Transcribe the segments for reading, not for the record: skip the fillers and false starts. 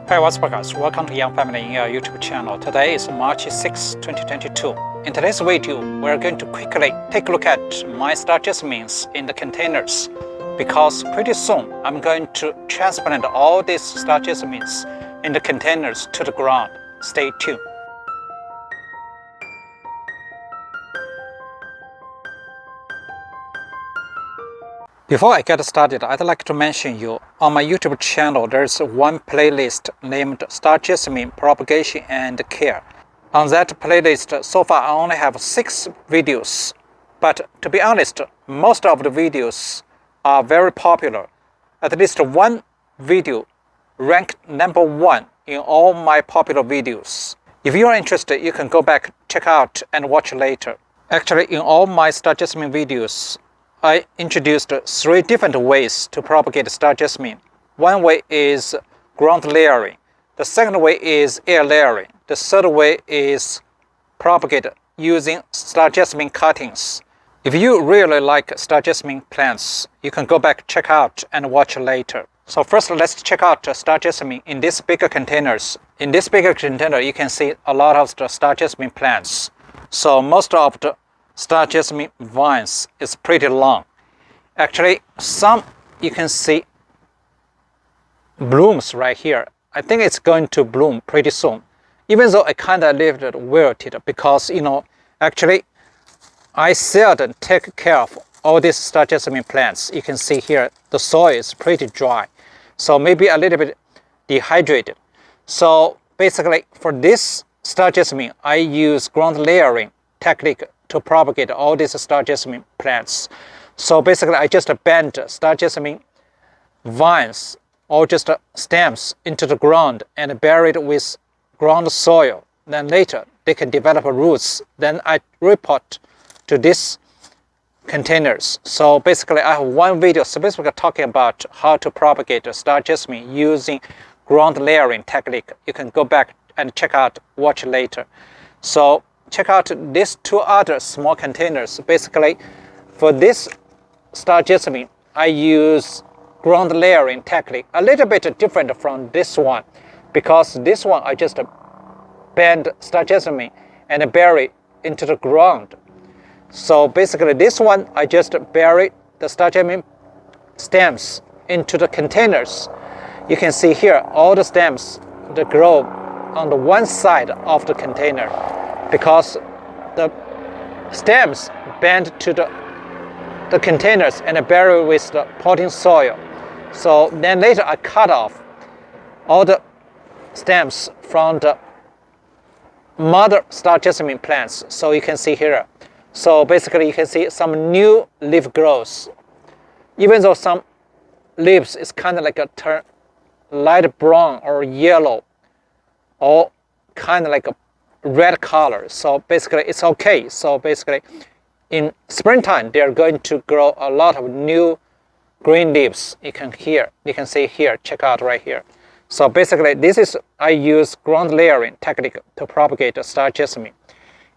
Hey, what's up guys? Welcome to Young Family in your YouTube channel. Today is March 6, 2022. In today's video, we're going to quickly take a look at my star jasmines in the containers because pretty soon I'm going to transplant all these star jasmines in the containers to the ground. Stay tuned. Before I get started, I'd like to mention you, on my YouTube channel there's one playlist named Star Jasmine Propagation and Care. On that playlist, so far I only have 6 videos, but to be honest, most of the videos are very popular. At least one video ranked number 1 in all my popular videos. If you are interested, you can go back, check out and watch later. Actually, in all my Star Jasmine videos, I introduced 3 different ways to propagate star jasmine. One way is ground layering. The second way is air layering. The third way is propagate using star jasmine cuttings. If you really like star jasmine plants, you can go back, check out and watch later. So first, let's check out star jasmine in these bigger containers. In this bigger container, you can see a lot of the star jasmine plants. So most of the star jasmine vines is pretty long. Actually, some you can see blooms right here. I think it's going to bloom pretty soon. Even though I kind of left it wilted because, actually I seldom take care of all these star jasmine plants. You can see here the soil is pretty dry. So maybe a little bit dehydrated. So basically for this star jasmine, I use ground layering technique to propagate all these star jasmine plants. So basically I just bend star jasmine vines or just stems into the ground and bury it with ground soil. Then later they can develop roots. Then I repot to these containers. So basically I have one video specifically talking about how to propagate star jasmine using ground layering technique. You can go back and check out, watch later. So check out these 2 other small containers. Basically, for this star jasmine, I use ground layering technique, a little bit different from this one, because this one I just bend star jasmine and bury into the ground. So basically this one I just bury the star jasmine stems into the containers. You can see here all the stems that grow on the one side of the container, because the stems bend to the containers and bury with the potting soil. So then later I cut off all the stems from the mother star jasmine plants. So you can see here. So basically you can see some new leaf growth. Even though some leaves is kind of like a turn light brown or yellow or kind of like a red color, so basically it's okay. So basically in springtime they're going to grow a lot of new green leaves. You can see here, check out right here. So basically this is I use ground layering technique to propagate the star jasmine.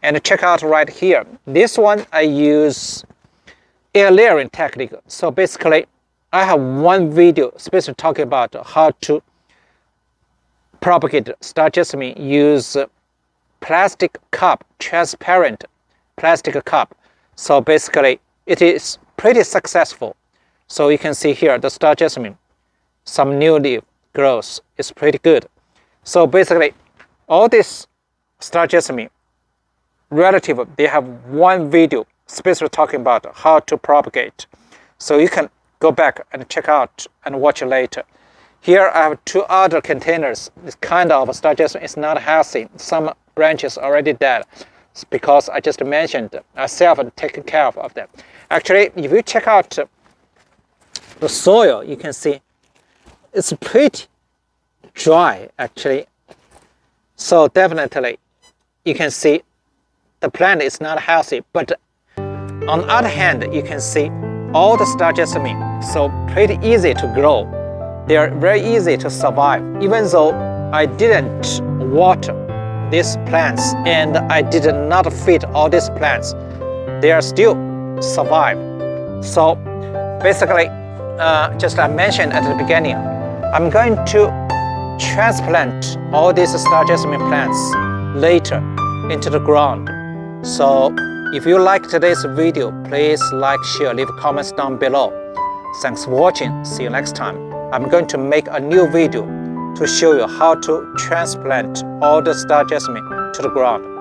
And check out right here, this one I use air layering technique. So basically I have one video specifically talking about how to propagate star jasmine. Use plastic cup, transparent plastic cup. So basically it is pretty successful. So you can see here the star jasmine, some new leaf growth is pretty good. So basically all this star jasmine relative, they have one video specifically talking about how to propagate. So you can go back and check out and watch later. Here I have 2 other containers. This kind of star jasmine is not healthy. Some branches already dead because I just mentioned I self taking care of them. Actually, if you check out the soil, you can see it's pretty dry actually. So definitely you can see the plant is not healthy. But on the other hand, you can see all the star jasmine, so pretty easy to grow. They are very easy to survive. Even though I didn't water these plants and I did not feed all these plants, they are still survive. So basically, just I mentioned at the beginning, I'm going to transplant all these star jasmine plants later into the ground. So if you like today's video, please like, share, leave comments down below. Thanks for watching. See you next time. I'm going to make a new video to show you how to transplant all the star jasmine to the ground.